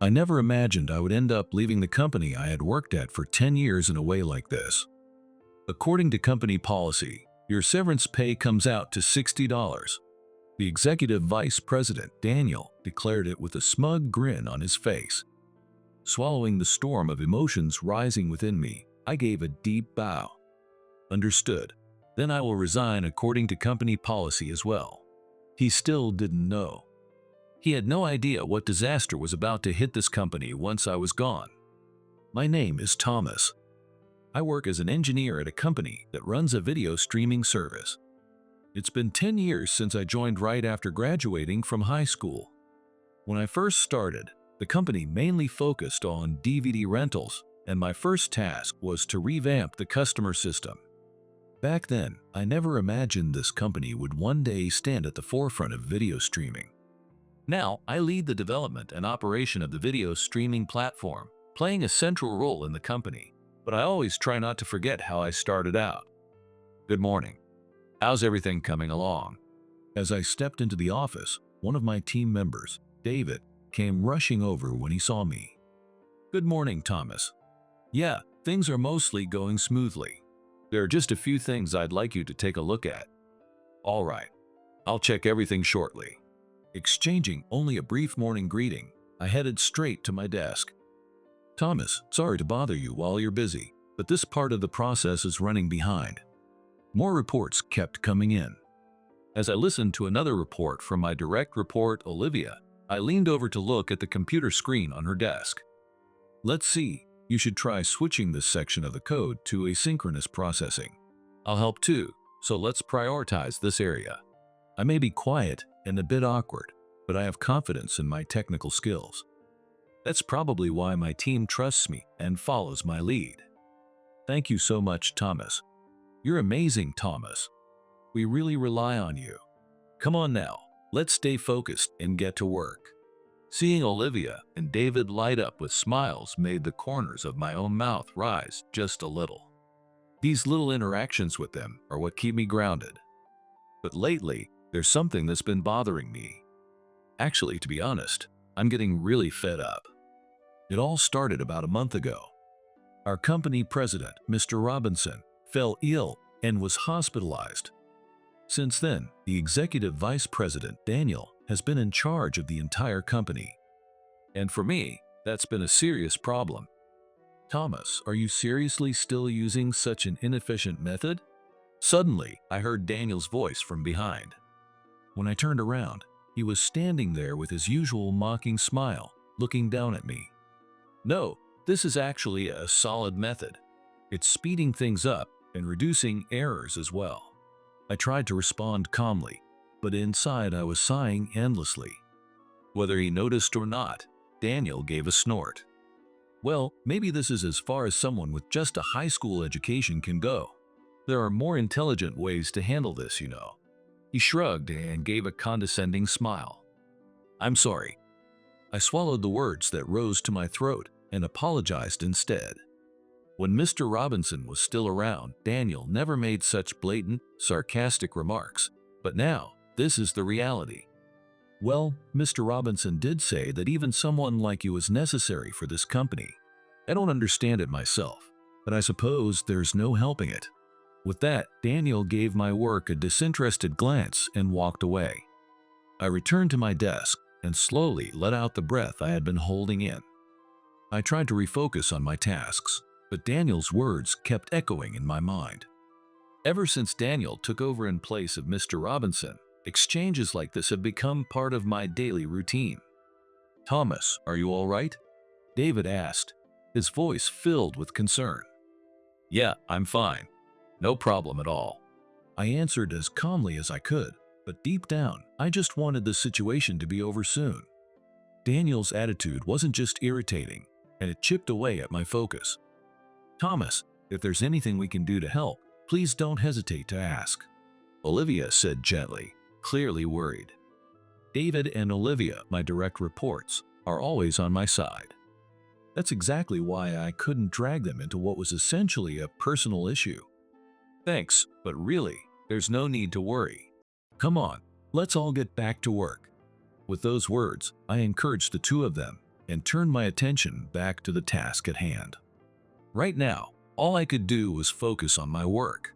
I never imagined I would end up leaving the company I had worked at for 10 years in a way like this. According to company policy, your severance pay comes out to $60. The executive vice president, Daniel, declared it with a smug grin on his face. Swallowing the storm of emotions rising within me, I gave a deep bow. Understood. Then I will resign according to company policy as well. He still didn't know. He had no idea what disaster was about to hit this company once I was gone. My name is Thomas. I work as an engineer at a company that runs a video streaming service. It's been 10 years since I joined right after graduating from high school. When I first started, the company mainly focused on DVD rentals, and my first task was to revamp the customer system. Back then, I never imagined this company would one day stand at the forefront of video streaming. Now, I lead the development and operation of the video streaming platform, playing a central role in the company, but I always try not to forget how I started out. Good morning. How's everything coming along? As I stepped into the office, one of my team members, David, came rushing over when he saw me. Good morning, Thomas. Yeah, things are mostly going smoothly. There are just a few things I'd like you to take a look at. All right, I'll check everything shortly. Exchanging only a brief morning greeting, I headed straight to my desk. Thomas, sorry to bother you while you're busy, but this part of the process is running behind. More reports kept coming in. As I listened to another report from my direct report, Olivia, I leaned over to look at the computer screen on her desk. Let's see, you should try switching this section of the code to asynchronous processing. I'll help too, so let's prioritize this area. I may be quiet and a bit awkward, but I have confidence in my technical skills. That's probably why my team trusts me and follows my lead. Thank you so much, Thomas. You're amazing, Thomas. We really rely on you. Come on now, let's stay focused and get to work. Seeing Olivia and David light up with smiles made the corners of my own mouth rise just a little. These little interactions with them are what keep me grounded. But lately, there's something that's been bothering me. Actually, to be honest, I'm getting really fed up. It all started about a month ago. Our company president, Mr. Robinson, fell ill and was hospitalized. Since then, the executive vice president, Daniel, has been in charge of the entire company. And for me, that's been a serious problem. Thomas, are you seriously still using such an inefficient method? Suddenly, I heard Daniel's voice from behind. When I turned around, he was standing there with his usual mocking smile, looking down at me. No, this is actually a solid method. It's speeding things up and reducing errors as well. I tried to respond calmly, but inside I was sighing endlessly. Whether he noticed or not, Daniel gave a snort. Well, maybe this is as far as someone with just a high school education can go. There are more intelligent ways to handle this, you know. He shrugged and gave a condescending smile. I'm sorry. I swallowed the words that rose to my throat and apologized instead. When Mr. Robinson was still around, Daniel never made such blatant, sarcastic remarks. But now, this is the reality. Well, Mr. Robinson did say that even someone like you is necessary for this company. I don't understand it myself, but I suppose there's no helping it. With that, Daniel gave my work a disinterested glance and walked away. I returned to my desk and slowly let out the breath I had been holding in. I tried to refocus on my tasks, but Daniel's words kept echoing in my mind. Ever since Daniel took over in place of Mr. Robinson, exchanges like this have become part of my daily routine. Thomas, are you all right? David asked, his voice filled with concern. Yeah, I'm fine. No problem at all. I answered as calmly as I could, but deep down, I just wanted the situation to be over soon. Daniel's attitude wasn't just irritating, and it chipped away at my focus. Thomas, if there's anything we can do to help, please don't hesitate to ask. Olivia said gently, clearly worried. David and Olivia, my direct reports, are always on my side. That's exactly why I couldn't drag them into what was essentially a personal issue. Thanks, but really, there's no need to worry. Come on, let's all get back to work. With those words, I encouraged the two of them, and turned my attention back to the task at hand. Right now, all I could do was focus on my work.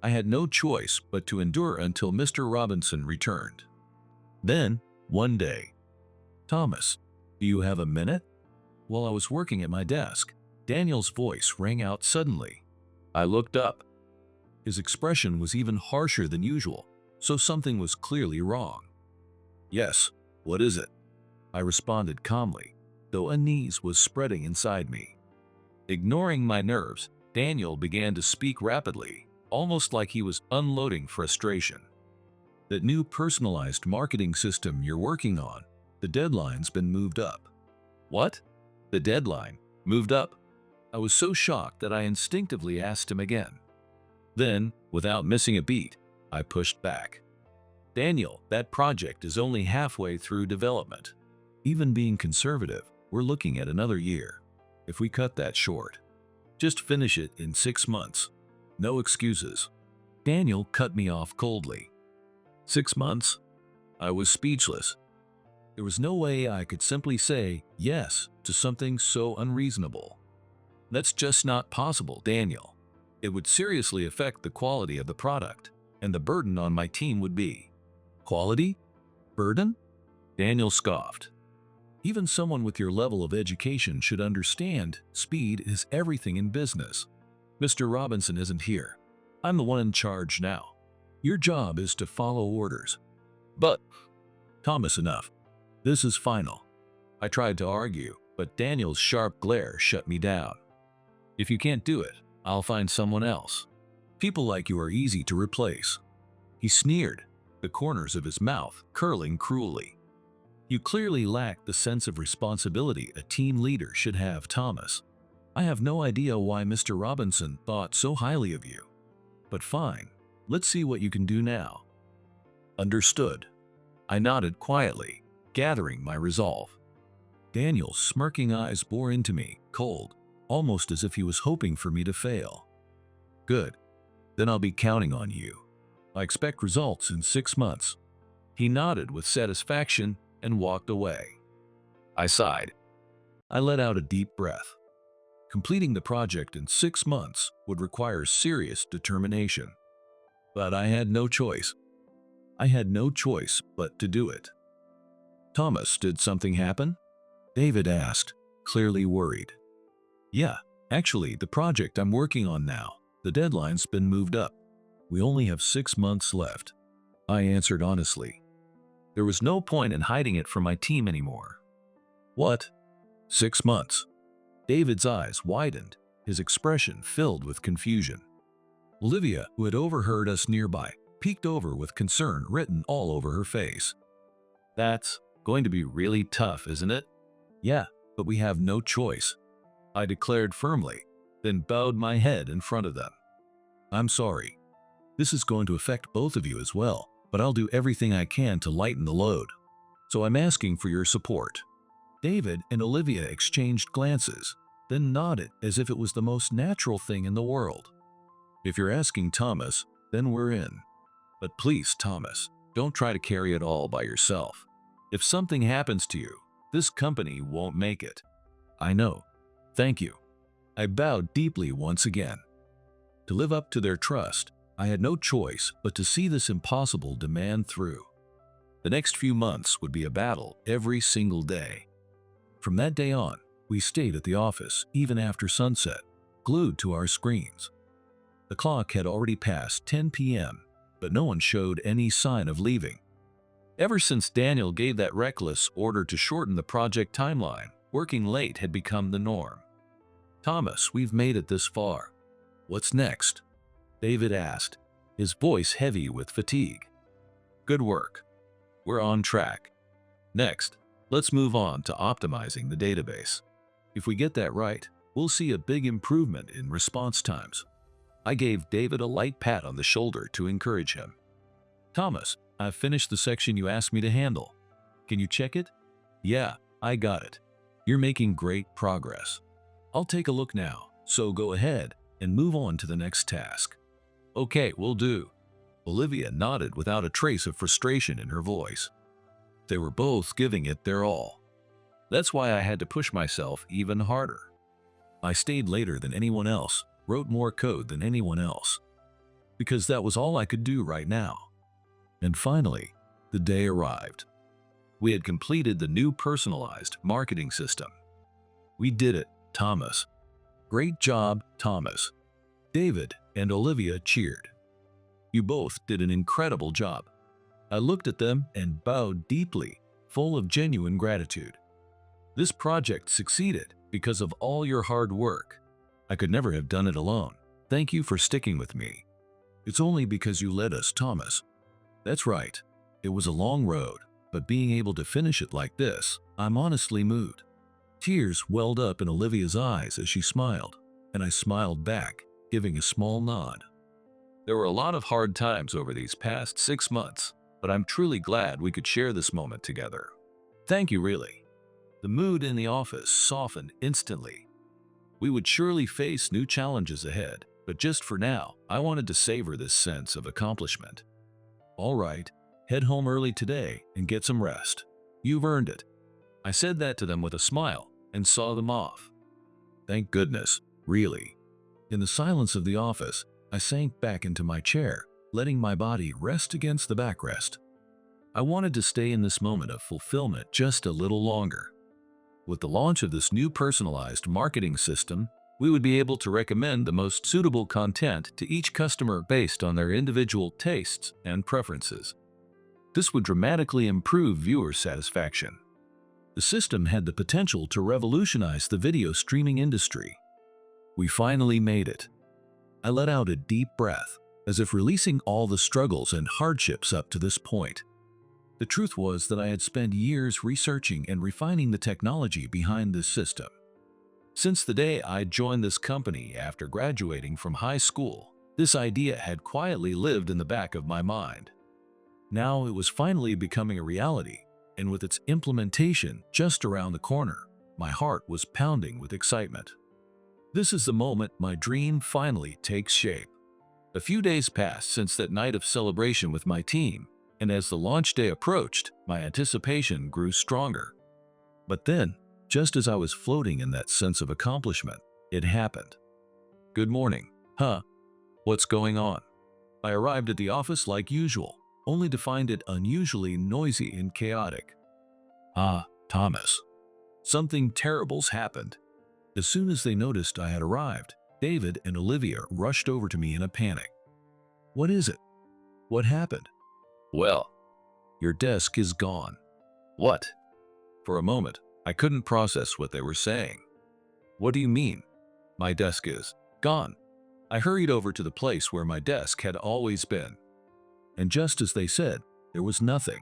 I had no choice but to endure until Mr. Robinson returned. Then, one day, "Thomas, do you have a minute?" While I was working at my desk, Daniel's voice rang out suddenly. I looked up. His expression was even harsher than usual, so something was clearly wrong. "Yes, what is it?" I responded calmly, though unease was spreading inside me. Ignoring my nerves, Daniel began to speak rapidly, almost like he was unloading frustration. "That new personalized marketing system you're working on, the deadline's been moved up." "What? The deadline? Moved up?" I was so shocked that I instinctively asked him again. Then, without missing a beat, I pushed back. "Daniel, that project is only halfway through development. Even being conservative, we're looking at another year. If we cut that short, just finish it in 6 months. No excuses." Daniel cut me off coldly. 6 months? I was speechless. There was no way I could simply say yes to something so unreasonable. "That's just not possible, Daniel. It would seriously affect the quality of the product, and the burden on my team would be." "Quality? Burden?" Daniel scoffed. "Even someone with your level of education should understand speed is everything in business. Mr. Robinson isn't here. I'm the one in charge now. Your job is to follow orders." "But, Thomas, enough. This is final." I tried to argue, but Daniel's sharp glare shut me down. "If you can't do it, I'll find someone else. People like you are easy to replace." He sneered, the corners of his mouth curling cruelly. "You clearly lack the sense of responsibility a team leader should have, Thomas. I have no idea why Mr. Robinson thought so highly of you. But fine, let's see what you can do now." "Understood." I nodded quietly, gathering my resolve. Daniel's smirking eyes bore into me, cold, almost as if he was hoping for me to fail. "Good. Then I'll be counting on you. I expect results in 6 months." He nodded with satisfaction and walked away. I sighed. I let out a deep breath. Completing the project in 6 months would require serious determination. But I had no choice. I had no choice but to do it. "Thomas, did something happen?" David asked, clearly worried. "Yeah, actually, the project I'm working on now, the deadline's been moved up. We only have 6 months left," I answered honestly. There was no point in hiding it from my team anymore. "What? 6 months?" David's eyes widened, his expression filled with confusion. Olivia, who had overheard us nearby, peeked over with concern written all over her face. "That's going to be really tough, isn't it?" "Yeah, but we have no choice," I declared firmly, then bowed my head in front of them. "I'm sorry. This is going to affect both of you as well, but I'll do everything I can to lighten the load. So I'm asking for your support." David and Olivia exchanged glances, then nodded as if it was the most natural thing in the world. "If you're asking Thomas, then we're in. But please, Thomas, don't try to carry it all by yourself. If something happens to you, this company won't make it." "I know. Thank you." I bowed deeply once again. To live up to their trust, I had no choice but to see this impossible demand through. The next few months would be a battle every single day. From that day on, we stayed at the office even after sunset, glued to our screens. The clock had already passed 10 p.m., but no one showed any sign of leaving. Ever since Daniel gave that reckless order to shorten the project timeline, working late had become the norm. "Thomas, we've made it this far. What's next?" David asked, his voice heavy with fatigue. "Good work. We're on track. Next, let's move on to optimizing the database. If we get that right, we'll see a big improvement in response times." I gave David a light pat on the shoulder to encourage him. "Thomas, I've finished the section you asked me to handle. Can you check it?" "Yeah, I got it. You're making great progress. I'll take a look now, so go ahead and move on to the next task." "Okay, will do." Olivia nodded without a trace of frustration in her voice. They were both giving it their all. That's why I had to push myself even harder. I stayed later than anyone else, wrote more code than anyone else, because that was all I could do right now. And finally, the day arrived. We had completed the new personalized marketing system. We did it, Thomas. Great job, Thomas. David and Olivia cheered. You both did an incredible job. I looked at them and bowed deeply, full of genuine gratitude. This project succeeded because of all your hard work. I could never have done it alone. Thank you for sticking with me. It's only because you led us, Thomas. That's right. It was a long road, but being able to finish it like this, I'm honestly moved. Tears welled up in Olivia's eyes as she smiled, and I smiled back, giving a small nod. There were a lot of hard times over these past 6 months, but I'm truly glad we could share this moment together. Thank you, really. The mood in the office softened instantly. We would surely face new challenges ahead, but just for now, I wanted to savor this sense of accomplishment. All right, head home early today and get some rest. You've earned it. I said that to them with a smile and saw them off. Thank goodness, really. In the silence of the office, I sank back into my chair, letting my body rest against the backrest. I wanted to stay in this moment of fulfillment just a little longer. With the launch of this new personalized marketing system, we would be able to recommend the most suitable content to each customer based on their individual tastes and preferences. This would dramatically improve viewer satisfaction. The system had the potential to revolutionize the video streaming industry. We finally made it. I let out a deep breath, as if releasing all the struggles and hardships up to this point. The truth was that I had spent years researching and refining the technology behind this system. Since the day I joined this company after graduating from high school, this idea had quietly lived in the back of my mind. Now it was finally becoming a reality, and with its implementation just around the corner, my heart was pounding with excitement. This is the moment my dream finally takes shape. A few days passed since that night of celebration with my team, and as the launch day approached, my anticipation grew stronger. But then, just as I was floating in that sense of accomplishment, it happened. Good morning. Huh? What's going on? I arrived at the office like usual, only to find it unusually noisy and chaotic. Ah, Thomas. Something terrible's happened. As soon as they noticed I had arrived, David and Olivia rushed over to me in a panic. What is it? What happened? Well, your desk is gone. What? For a moment, I couldn't process what they were saying. What do you mean? My desk is gone. I hurried over to the place where my desk had always been. And just as they said, there was nothing.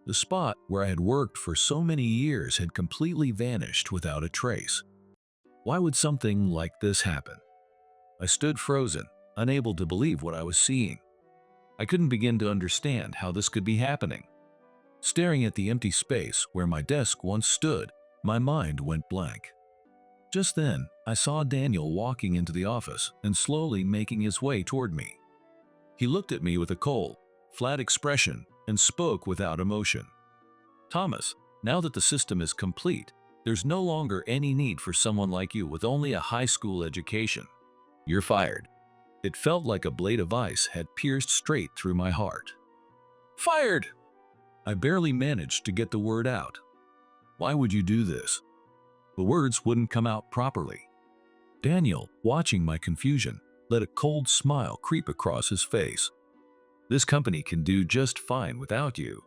The spot where I had worked for so many years had completely vanished without a trace. Why would something like this happen? I stood frozen, unable to believe what I was seeing. I couldn't begin to understand how this could be happening. Staring at the empty space where my desk once stood, my mind went blank. Just then, I saw Daniel walking into the office and slowly making his way toward me. He looked at me with a cold, flat expression and spoke without emotion. Thomas, now that the system is complete, there's no longer any need for someone like you with only a high school education. You're fired. It felt like a blade of ice had pierced straight through my heart. Fired! I barely managed to get the word out. Why would you do this? The words wouldn't come out properly. Daniel, watching my confusion, let a cold smile creep across his face. This company can do just fine without you.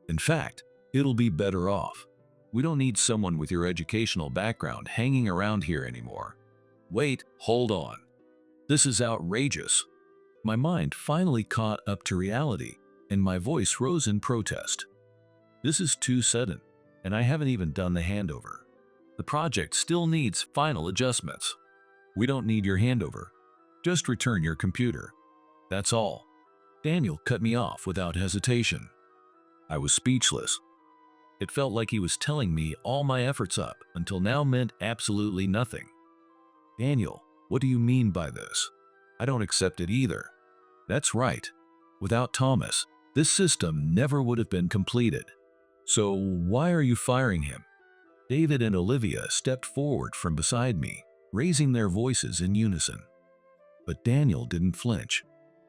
In fact, it'll be better off. We don't need someone with your educational background hanging around here anymore. Wait, hold on. This is outrageous. My mind finally caught up to reality, and my voice rose in protest. This is too sudden, and I haven't even done the handover. The project still needs final adjustments. We don't need your handover. Just return your computer. That's all. Daniel cut me off without hesitation. I was speechless. It felt like he was telling me all my efforts up until now meant absolutely nothing. Daniel, what do you mean by this? I don't accept it either. That's right. Without Thomas, this system never would have been completed. So why are you firing him? David and Olivia stepped forward from beside me, raising their voices in unison. But Daniel didn't flinch.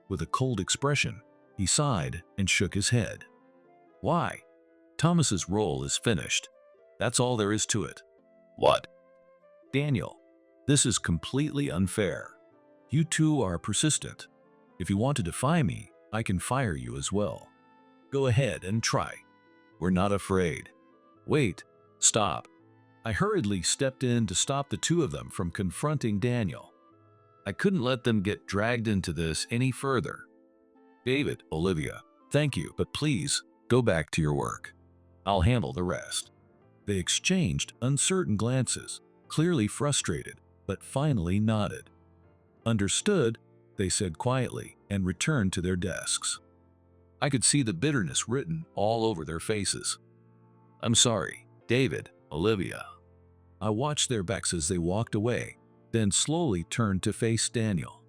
With a cold expression, he sighed and shook his head. Why? Thomas's role is finished. That's all there is to it. What? Daniel, this is completely unfair. You two are persistent. If you want to defy me, I can fire you as well. Go ahead and try. We're not afraid. Wait, stop. I hurriedly stepped in to stop the two of them from confronting Daniel. I couldn't let them get dragged into this any further. David, Olivia, thank you, but please go back to your work. I'll handle the rest. They exchanged uncertain glances, clearly frustrated, but finally nodded. Understood, they said quietly, and returned to their desks. I could see the bitterness written all over their faces. I'm sorry, David, Olivia. I watched their backs as they walked away, then slowly turned to face Daniel.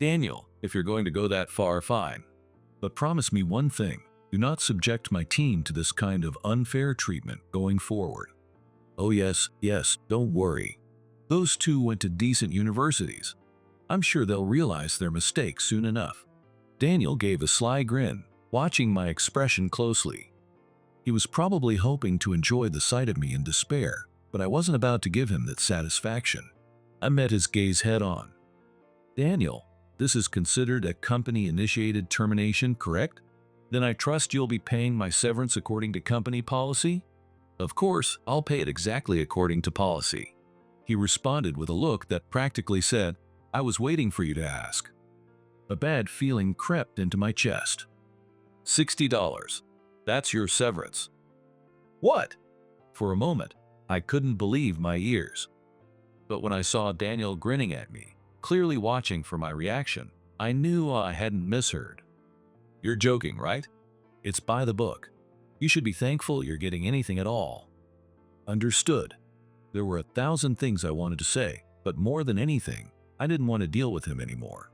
Daniel, if you're going to go that far, fine. But promise me one thing. Do not subject my team to this kind of unfair treatment going forward. Oh yes, don't worry. Those two went to decent universities. I'm sure they'll realize their mistake soon enough. Daniel gave a sly grin, watching my expression closely. He was probably hoping to enjoy the sight of me in despair, but I wasn't about to give him that satisfaction. I met his gaze head on. Daniel, this is considered a company-initiated termination, correct? Then I trust you'll be paying my severance according to company policy? Of course, I'll pay it exactly according to policy. He responded with a look that practically said, I was waiting for you to ask. A bad feeling crept into my chest. $60. That's your severance. What? For a moment, I couldn't believe my ears. But when I saw Daniel grinning at me, clearly watching for my reaction, I knew I hadn't misheard. You're joking, right? It's by the book. You should be thankful you're getting anything at all. Understood. There were 1,000 things I wanted to say, but more than anything, I didn't want to deal with him anymore.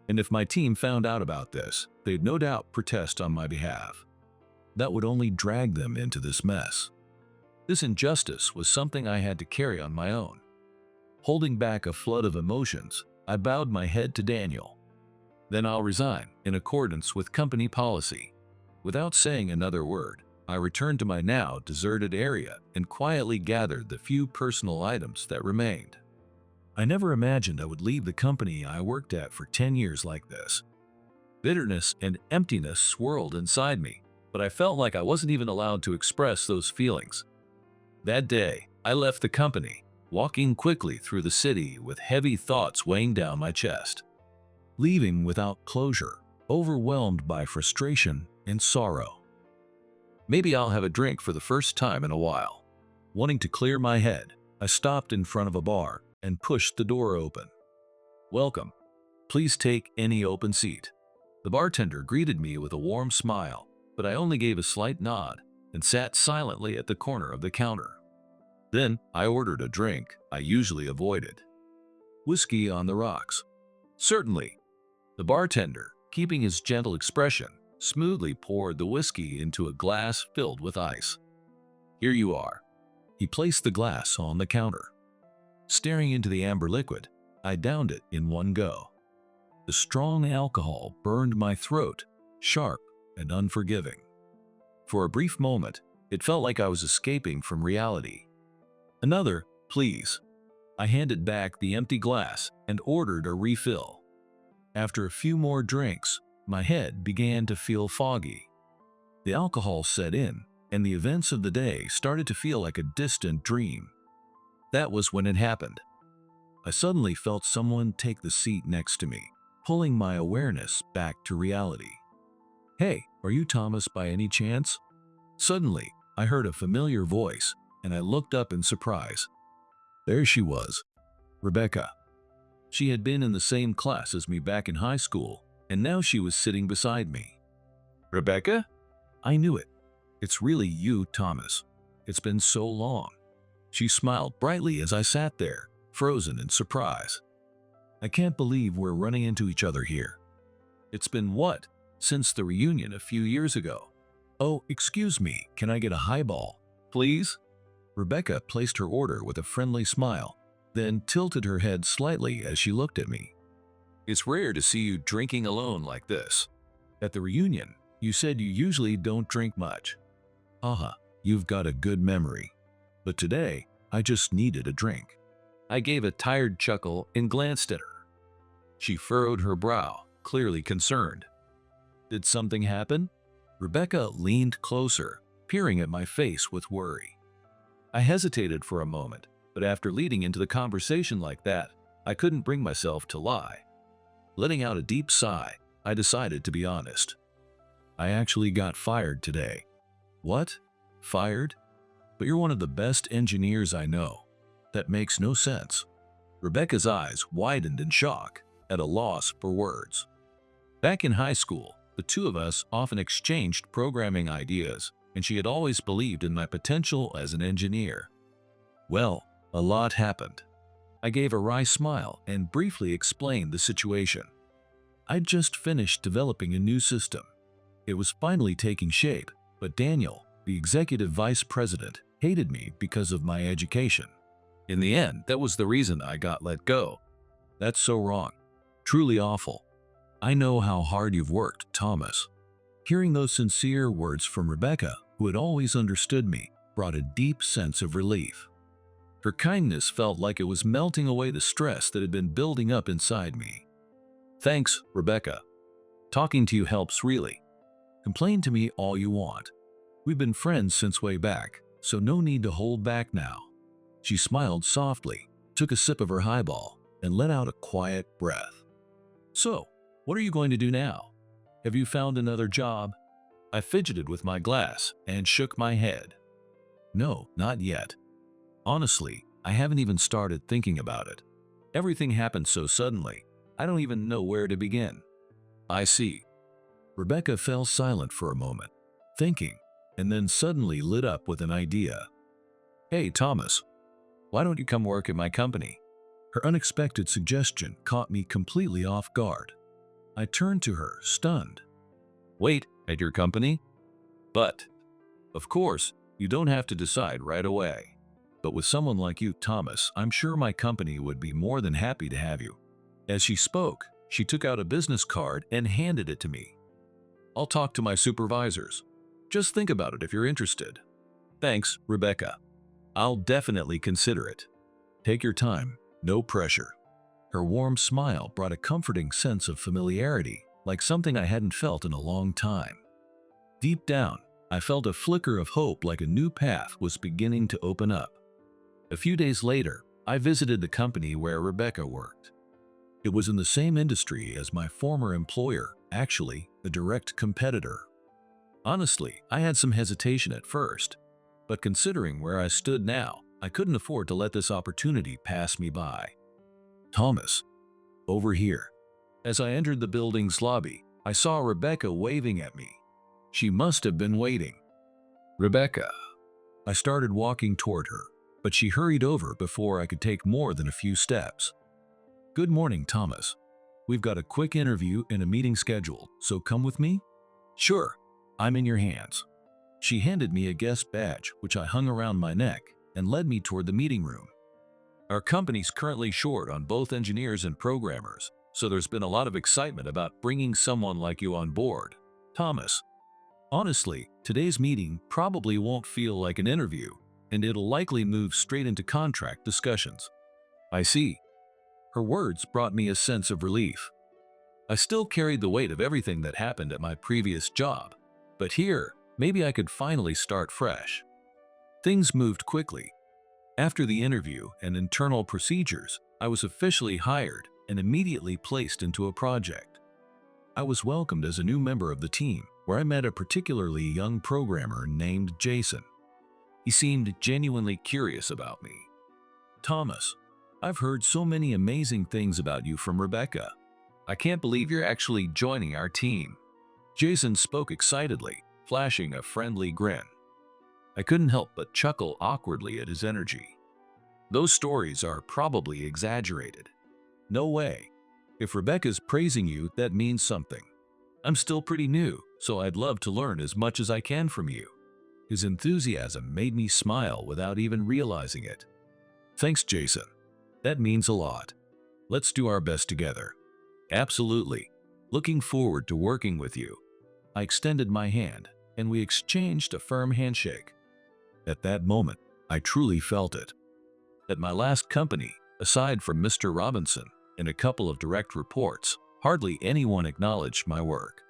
And if my team found out about this, they'd no doubt protest on my behalf. That would only drag them into this mess. This injustice was something I had to carry on my own. Holding back a flood of emotions, I bowed my head to Daniel. Then I'll resign, in accordance with company policy. Without saying another word, I returned to my now deserted area and quietly gathered the few personal items that remained. I never imagined I would leave the company I worked at for 10 years like this. Bitterness and emptiness swirled inside me, but I felt like I wasn't even allowed to express those feelings. That day, I left the company, walking quickly through the city with heavy thoughts weighing down my chest. Leaving without closure, overwhelmed by frustration and sorrow. Maybe I'll have a drink for the first time in a while. Wanting to clear my head, I stopped in front of a bar and pushed the door open. Welcome. Please take any open seat. The bartender greeted me with a warm smile, but I only gave a slight nod and sat silently at the corner of the counter. Then I ordered a drink I usually avoided. Whiskey on the rocks. Certainly. The bartender, keeping his gentle expression, smoothly poured the whiskey into a glass filled with ice. Here you are. He placed the glass on the counter. Staring into the amber liquid, I downed it in one go. The strong alcohol burned my throat, sharp and unforgiving. For a brief moment, it felt like I was escaping from reality. Another, please. I handed back the empty glass and ordered a refill. After a few more drinks, my head began to feel foggy. The alcohol set in, and the events of the day started to feel like a distant dream. That was when it happened. I suddenly felt someone take the seat next to me, pulling my awareness back to reality. Hey, are you Thomas by any chance? Suddenly, I heard a familiar voice, and I looked up in surprise. There she was, Rebecca. She had been in the same class as me back in high school, and now she was sitting beside me. Rebecca? I knew it. It's really you, Thomas. It's been so long. She smiled brightly as I sat there, frozen in surprise. I can't believe we're running into each other here. It's been what? Since the reunion a few years ago. Oh, excuse me, can I get a highball, please? Rebecca placed her order with a friendly smile, then tilted her head slightly as she looked at me. It's rare to see you drinking alone like this. At the reunion, you said you usually don't drink much. Haha, you've got a good memory. But today, I just needed a drink. I gave a tired chuckle and glanced at her. She furrowed her brow, clearly concerned. Did something happen? Rebecca leaned closer, peering at my face with worry. I hesitated for a moment, but after leading into the conversation like that, I couldn't bring myself to lie. Letting out a deep sigh, I decided to be honest. I actually got fired today. What? Fired? But you're one of the best engineers I know. That makes no sense. Rebecca's eyes widened in shock, at a loss for words. Back in high school, the two of us often exchanged programming ideas, and she had always believed in my potential as an engineer. Well, a lot happened. I gave a wry smile and briefly explained the situation. I'd just finished developing a new system. It was finally taking shape, but Daniel, the executive vice president, hated me because of my education. In the end, that was the reason I got let go. That's so wrong. Truly awful. I know how hard you've worked, Thomas. Hearing those sincere words from Rebecca, who had always understood me, brought a deep sense of relief. Her kindness felt like it was melting away the stress that had been building up inside me. Thanks, Rebecca. Talking to you helps really. Complain to me all you want. We've been friends since way back, so no need to hold back now. She smiled softly, took a sip of her highball, and let out a quiet breath. So, what are you going to do now? Have you found another job? I fidgeted with my glass and shook my head. No, not yet. Honestly, I haven't even started thinking about it. Everything happened so suddenly, I don't even know where to begin. I see. Rebecca fell silent for a moment, thinking, and then suddenly lit up with an idea. Hey, Thomas, why don't you come work at my company? Her unexpected suggestion caught me completely off guard. I turned to her, stunned. Wait, at your company? But, of course, you don't have to decide right away. But with someone like you, Thomas, I'm sure my company would be more than happy to have you. As she spoke, she took out a business card and handed it to me. I'll talk to my supervisors. Just think about it if you're interested. Thanks, Rebecca. I'll definitely consider it. Take your time, no pressure. Her warm smile brought a comforting sense of familiarity, like something I hadn't felt in a long time. Deep down, I felt a flicker of hope, like a new path was beginning to open up. A few days later, I visited the company where Rebecca worked. It was in the same industry as my former employer, actually a direct competitor. Honestly, I had some hesitation at first, but considering where I stood now, I couldn't afford to let this opportunity pass me by. Thomas, over here. As I entered the building's lobby, I saw Rebecca waving at me. She must have been waiting. Rebecca. I started walking toward her, but she hurried over before I could take more than a few steps. Good morning, Thomas. We've got a quick interview and a meeting scheduled, so come with me? Sure, I'm in your hands. She handed me a guest badge, which I hung around my neck, and led me toward the meeting room. Our company's currently short on both engineers and programmers, so there's been a lot of excitement about bringing someone like you on board, Thomas. Honestly, today's meeting probably won't feel like an interview, and it'll likely move straight into contract discussions. I see. Her words brought me a sense of relief. I still carried the weight of everything that happened at my previous job, but here, maybe I could finally start fresh. Things moved quickly. After the interview and internal procedures, I was officially hired and immediately placed into a project. I was welcomed as a new member of the team, where I met a particularly young programmer named Jason. He seemed genuinely curious about me. Thomas, I've heard so many amazing things about you from Rebecca. I can't believe you're actually joining our team. Jason spoke excitedly, flashing a friendly grin. I couldn't help but chuckle awkwardly at his energy. Those stories are probably exaggerated. No way. If Rebecca's praising you, that means something. I'm still pretty new, so I'd love to learn as much as I can from you. His enthusiasm made me smile without even realizing it. Thanks, Jason. That means a lot. Let's do our best together. Absolutely. Looking forward to working with you. I extended my hand, and we exchanged a firm handshake. At that moment, I truly felt it. At my last company, aside from Mr. Robinson and a couple of direct reports, hardly anyone acknowledged my work.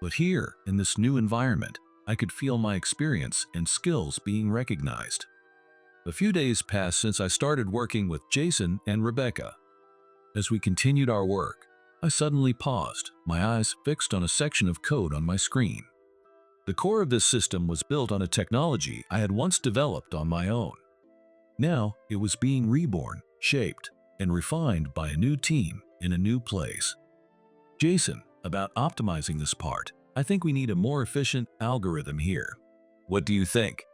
But here, in this new environment, I could feel my experience and skills being recognized. A few days passed since I started working with Jason and Rebecca. As we continued our work, I suddenly paused, my eyes fixed on a section of code on my screen. The core of this system was built on a technology I had once developed on my own. Now, it was being reborn, shaped, and refined by a new team in a new place. Jason, about optimizing this part, I think we need a more efficient algorithm here. What do you think?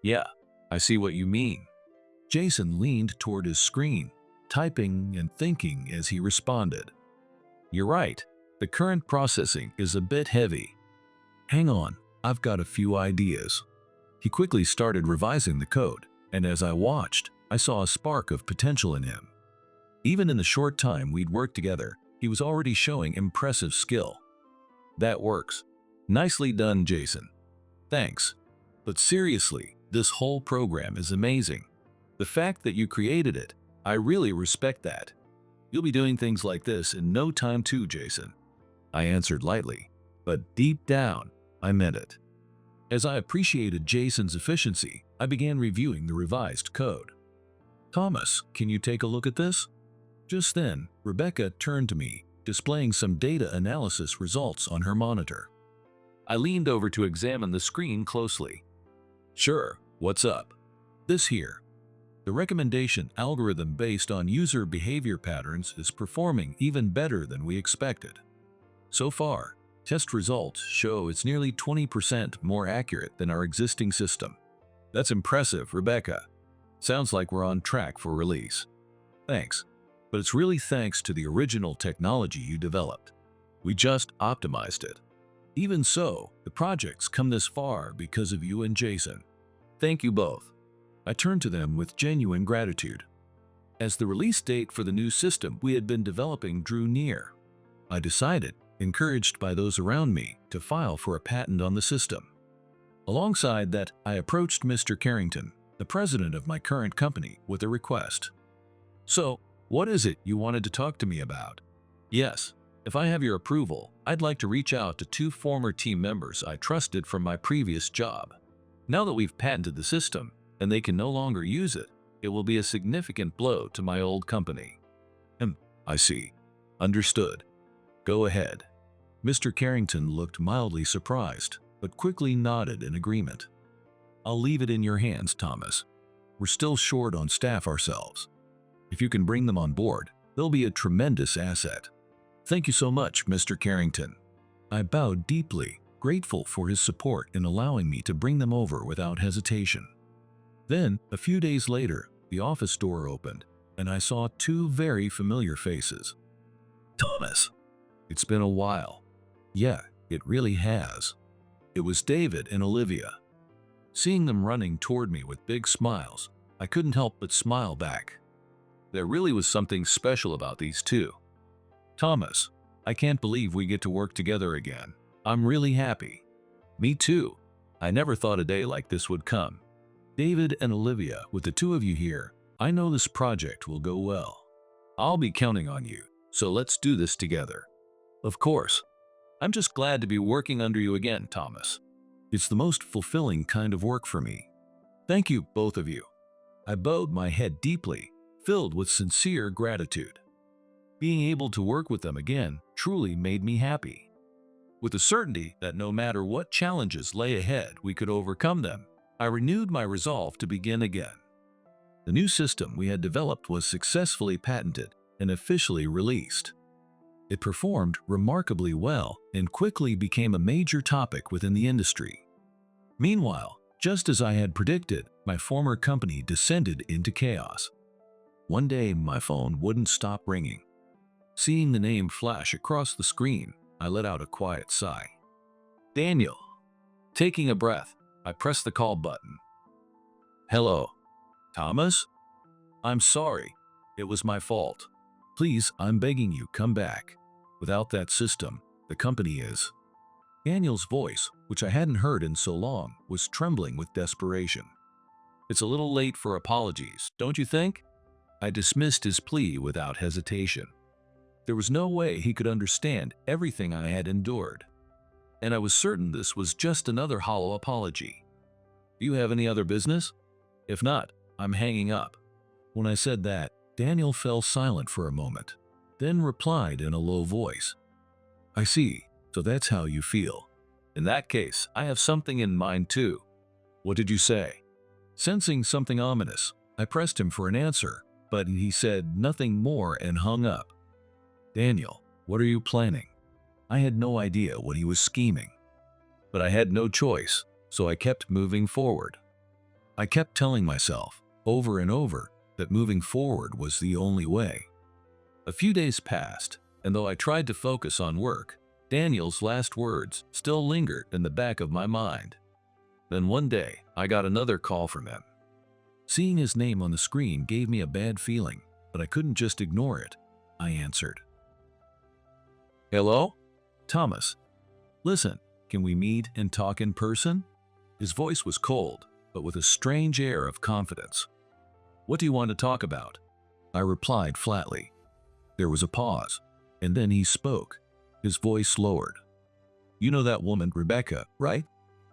Yeah, I see what you mean. Jason leaned toward his screen, typing and thinking as he responded. You're right, the current processing is a bit heavy. Hang on, I've got a few ideas. He quickly started revising the code, and as I watched, I saw a spark of potential in him. Even in the short time we'd worked together, he was already showing impressive skill. That works. Nicely done, Jason. Thanks. But seriously, this whole program is amazing. The fact that you created it, I really respect that. You'll be doing things like this in no time too, Jason. I answered lightly, but deep down, I meant it. As I appreciated Jason's efficiency, I began reviewing the revised code. Thomas, can you take a look at this? Just then, Rebecca turned to me, displaying some data analysis results on her monitor. I leaned over to examine the screen closely. Sure, what's up? This here. The recommendation algorithm based on user behavior patterns is performing even better than we expected. So far, test results show it's nearly 20% more accurate than our existing system. That's impressive, Rebecca. Sounds like we're on track for release. Thanks, but it's really thanks to the original technology you developed. We just optimized it. Even so, the project's come this far because of you and Jason. Thank you both. I turned to them with genuine gratitude. As the release date for the new system we had been developing drew near, I decided, encouraged by those around me, to file for a patent on the system. Alongside that, I approached Mr. Carrington, the president of my current company, with a request. So, what is it you wanted to talk to me about? Yes, if I have your approval, I'd like to reach out to 2 former team members I trusted from my previous job. Now that we've patented the system, and they can no longer use it, it will be a significant blow to my old company. I see. Understood. Go ahead. Mr. Carrington looked mildly surprised, but quickly nodded in agreement. I'll leave it in your hands, Thomas. We're still short on staff ourselves. If you can bring them on board, they'll be a tremendous asset. Thank you so much, Mr. Carrington. I bowed deeply, grateful for his support in allowing me to bring them over without hesitation. Then, a few days later, the office door opened, and I saw 2 very familiar faces. Thomas! It's been a while. Yeah, it really has. It was David and Olivia. Seeing them running toward me with big smiles, I couldn't help but smile back. There really was something special about these 2. Thomas, I can't believe we get to work together again. I'm really happy. Me too. I never thought a day like this would come. David and Olivia, with the 2 of you here, I know this project will go well. I'll be counting on you, so let's do this together. Of course. I'm just glad to be working under you again, Thomas. It's the most fulfilling kind of work for me. Thank you, both of you. I bowed my head deeply, filled with sincere gratitude. Being able to work with them again truly made me happy. With the certainty that no matter what challenges lay ahead, we could overcome them, I renewed my resolve to begin again. The new system we had developed was successfully patented and officially released. It performed remarkably well and quickly became a major topic within the industry. Meanwhile, just as I had predicted, my former company descended into chaos. One day, my phone wouldn't stop ringing. Seeing the name flash across the screen, I let out a quiet sigh. Daniel. Taking a breath, I pressed the call button. Hello, Thomas? I'm sorry. It was my fault. Please, I'm begging you, come back. Without that system, the company is. Daniel's voice, which I hadn't heard in so long, was trembling with desperation. It's a little late for apologies, don't you think? I dismissed his plea without hesitation. There was no way he could understand everything I had endured. And I was certain this was just another hollow apology. Do you have any other business? If not, I'm hanging up. When I said that, Daniel fell silent for a moment, then replied in a low voice. I see, so that's how you feel. In that case, I have something in mind too. What did you say? Sensing something ominous, I pressed him for an answer, but he said nothing more and hung up. Daniel, what are you planning? I had no idea what he was scheming. But I had no choice, so I kept moving forward. I kept telling myself, over and over, that moving forward was the only way. A few days passed, and though I tried to focus on work, Daniel's last words still lingered in the back of my mind. Then one day, I got another call from him. Seeing his name on the screen gave me a bad feeling, but I couldn't just ignore it. I answered. Hello? Thomas. Listen, can we meet and talk in person? His voice was cold, but with a strange air of confidence. What do you want to talk about? I replied flatly. There was a pause, and then he spoke. His voice lowered. You know that woman, Rebecca, right?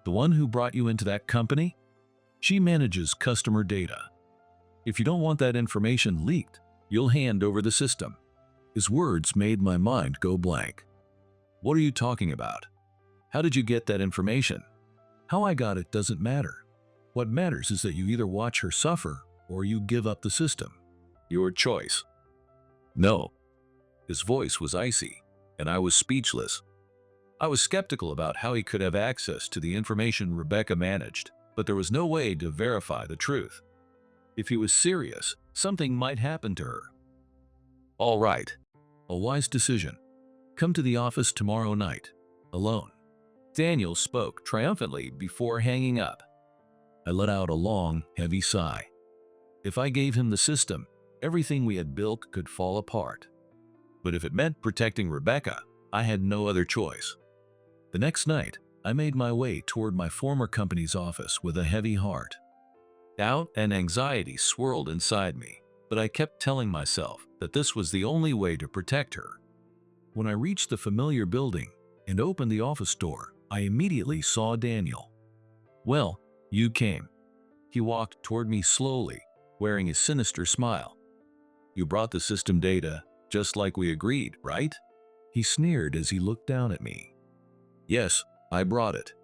The one who brought you into that company? She manages customer data. If you don't want that information leaked, you'll hand over the system. His words made my mind go blank. What are you talking about? How did you get that information? How I got it doesn't matter. What matters is that you either watch her suffer or you give up the system. Your choice. No. His voice was icy, and I was speechless. I was skeptical about how he could have access to the information Rebecca managed, but there was no way to verify the truth. If he was serious, something might happen to her. All right. A wise decision. Come to the office tomorrow night, alone. Daniel spoke triumphantly before hanging up. I let out a long, heavy sigh. If I gave him the system, everything we had built could fall apart. But if it meant protecting Rebecca, I had no other choice. The next night, I made my way toward my former company's office with a heavy heart. Doubt and anxiety swirled inside me, but I kept telling myself that this was the only way to protect her. When I reached the familiar building and opened the office door, I immediately saw Daniel. Well, you came. He walked toward me slowly, wearing a sinister smile. You brought the system data, just like we agreed, right? He sneered as he looked down at me. Yes, I brought it.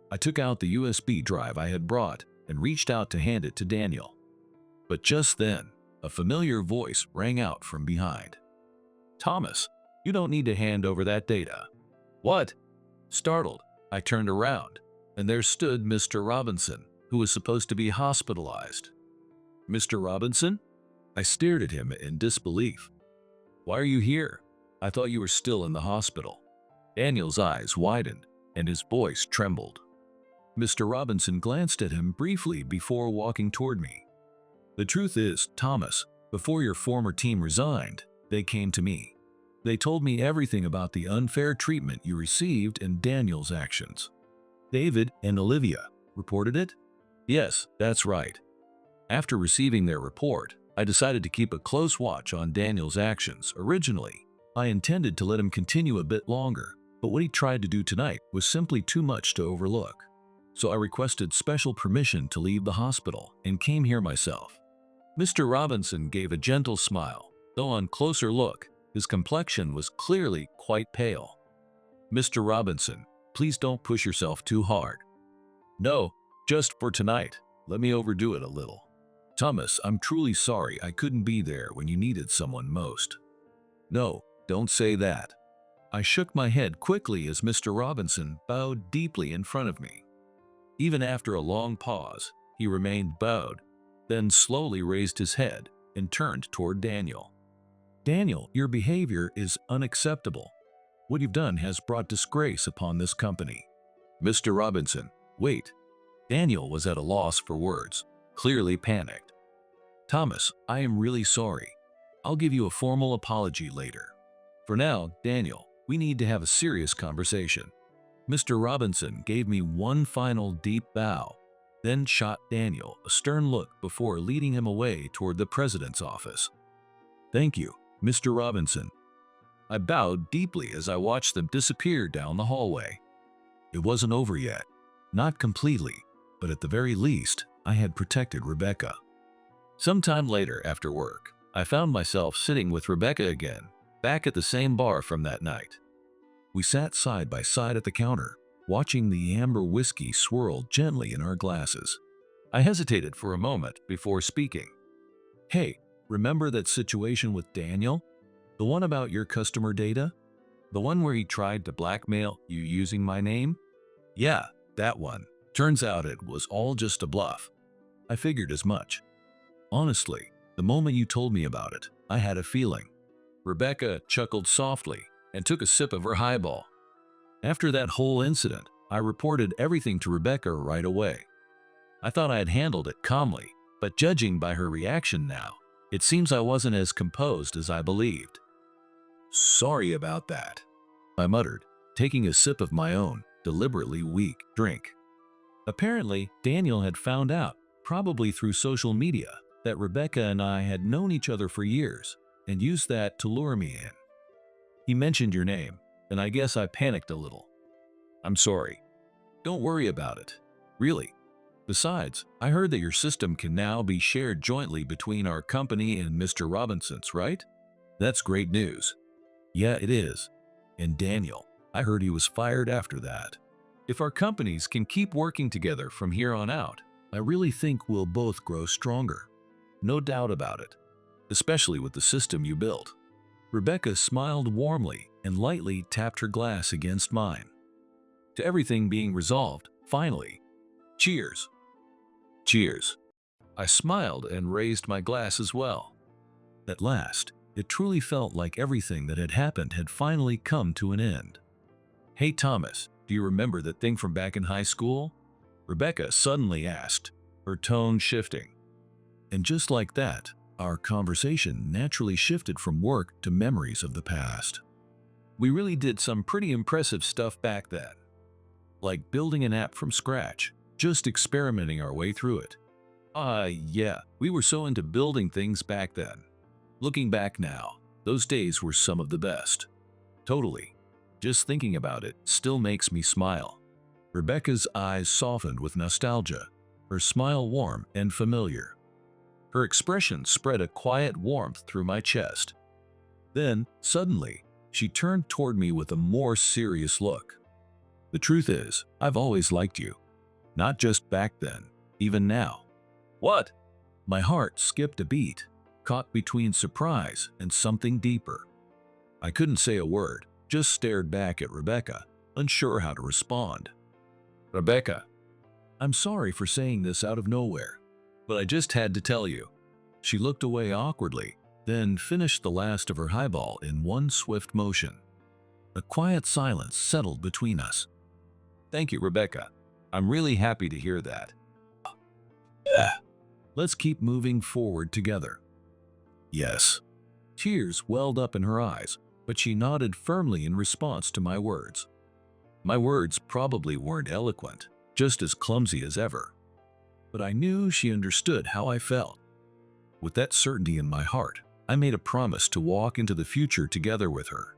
I took out the USB drive I had brought and reached out to hand it to Daniel. But just then, a familiar voice rang out from behind. Thomas, you don't need to hand over that data. What? Startled, I turned around, and there stood Mr. Robinson, who was supposed to be hospitalized. Mr. Robinson? I stared at him in disbelief. Why are you here? I thought you were still in the hospital. Daniel's eyes widened, and his voice trembled. Mr. Robinson glanced at him briefly before walking toward me. The truth is, Thomas, before your former team resigned, they came to me. They told me everything about the unfair treatment you received and Daniel's actions. David and Olivia reported it? Yes, that's right. After receiving their report, I decided to keep a close watch on Daniel's actions. Originally, I intended to let him continue a bit longer, but what he tried to do tonight was simply too much to overlook. So I requested special permission to leave the hospital and came here myself. Mr. Robinson gave a gentle smile, though on closer look, his complexion was clearly quite pale. Mr. Robinson, please don't push yourself too hard. No, just for tonight. Let me overdo it a little. Thomas, I'm truly sorry I couldn't be there when you needed someone most. No, don't say that. I shook my head quickly as Mr. Robinson bowed deeply in front of me. Even after a long pause, he remained bowed, then slowly raised his head and turned toward Daniel. Daniel, your behavior is unacceptable. What you've done has brought disgrace upon this company. Mr. Robinson, wait. Daniel was at a loss for words, clearly panicked. Thomas, I am really sorry. I'll give you a formal apology later. For now, Daniel, we need to have a serious conversation. Mr. Robinson gave me one final deep bow, then shot Daniel a stern look before leading him away toward the president's office. Thank you, Mr. Robinson. I bowed deeply as I watched them disappear down the hallway. It wasn't over yet. Not completely, but at the very least, I had protected Rebecca. Sometime later after work, I found myself sitting with Rebecca again, back at the same bar from that night. We sat side by side at the counter, watching the amber whiskey swirl gently in our glasses. I hesitated for a moment before speaking. Hey, remember that situation with Daniel? The one about your customer data? The one where he tried to blackmail you using my name? Yeah, that one. Turns out it was all just a bluff. I figured as much. Honestly, the moment you told me about it, I had a feeling. Rebecca chuckled softly and took a sip of her highball. After that whole incident, I reported everything to Rebecca right away. I thought I had handled it calmly, but judging by her reaction now, it seems I wasn't as composed as I believed. Sorry about that, I muttered, taking a sip of my own, deliberately weak drink. Apparently, Daniel had found out, probably through social media, that Rebecca and I had known each other for years and used that to lure me in. He mentioned your name, and I guess I panicked a little. I'm sorry. Don't worry about it. Really. Besides, I heard that your system can now be shared jointly between our company and Mr. Robinson's, right? That's great news. Yeah, it is. And Daniel, I heard he was fired after that. If our companies can keep working together from here on out, I really think we'll both grow stronger. No doubt about it. Especially with the system you built. Rebecca smiled warmly and lightly tapped her glass against mine. To everything being resolved, finally. Cheers. Cheers. I smiled and raised my glass as well. At last, it truly felt like everything that had happened had finally come to an end. Hey Thomas, do you remember that thing from back in high school? Rebecca suddenly asked, her tone shifting. And just like that, our conversation naturally shifted from work to memories of the past. We really did some pretty impressive stuff back then. Like building an app from scratch, just experimenting our way through it. Yeah, we were so into building things back then. Looking back now, those days were some of the best. Totally. Just thinking about it still makes me smile. Rebecca's eyes softened with nostalgia, her smile warm and familiar. Her expression spread a quiet warmth through my chest. Then, suddenly, she turned toward me with a more serious look. The truth is, I've always liked you. Not just back then, even now. What? My heart skipped a beat, caught between surprise and something deeper. I couldn't say a word, just stared back at Rebecca, unsure how to respond. Rebecca, I'm sorry for saying this out of nowhere, but I just had to tell you. She looked away awkwardly, then finished the last of her highball in one swift motion. A quiet silence settled between us. Thank you, Rebecca. I'm really happy to hear that. Let's keep moving forward together. Yes. Tears welled up in her eyes, but she nodded firmly in response to my words. My words probably weren't eloquent, just as clumsy as ever. But I knew she understood how I felt. With that certainty in my heart, I made a promise to walk into the future together with her.